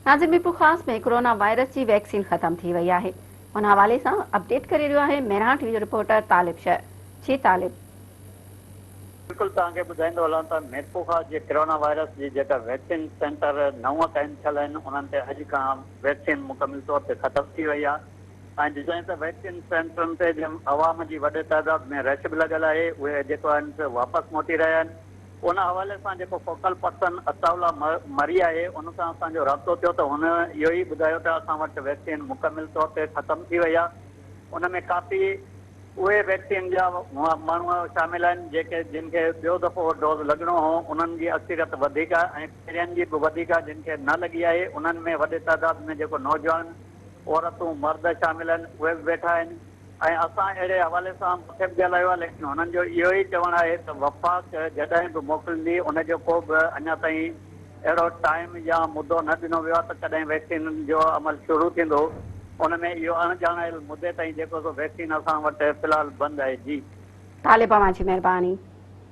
नाज़िम मीरपुर ख़ास में corona virus की वैक्सीन ख़त्म थी वई आहे। उन हवाले से अपडेट करे रहियो आहे मेरहां टीवी जो रिपोर्टर तालिब शह। जी तालिब। बिल्कुल तव्हांखे ॿुधाईंदो हलां त मीरपुर खां जे कोरोना वायरस जी जेका वैक्सीन सेंटर 9 क़ाइमु थियल आहिनि उन्हनि ते अॼु खां वैक्सीन मुकमिल तौर ते ख़तमु थी वई आहे। ऐं ॾिसां त वैक्सीन सेंटरनि ते जंहिं अवाम जी वॾे तइदाद में रश बि लॻल आहे उहे जेको आहिनि से वापसि मोटी रहिया आहिनि। उन हवाले सां जेको फोकल पर्सन अताउल्ला मरी आहे उन सां असांजो राब्तो थियो त हुन इहो ई ॿुधायो त असां वटि वैक्सीन मुकमिल तौर ते ख़तमु थी वई आहे। उन में काफ़ी उहे वैक्सीन जा माण्हू शामिल आहिनि जेके जिनखे ॿियो दफ़ो डोज़ लॻणो हो उन्हनि जी अक्सरियत वधीक आहे ऐं पहिरियनि जी बि वधीक आहे जिनखे न लॻी आहे उन्हनि में वॾे तइदाद में जेको नौजवान औरतूं मर्द शामिल आहिनि उहे बि वेठा आहिनि। ऐं असां अहिड़े हवाले सां मथे बि ॻाल्हायो आहे लेकिन हुननि जो इहो ई चवणु आहे त वफ़ाक़ जॾहिं बि मोकिलींदी उनजो को बि अञा ताईं अहिड़ो टाइम या मुदो न ॾिनो वियो आहे त कॾहिं वैक्सीन जो अमल शुरू थींदो। उन में इहो अणॼाणायल मुदे ताईं जेको वैक्सीन असां वटि फ़िलहाल बंदि आहे। जी तालिब, तव्हांजी महिरबानी।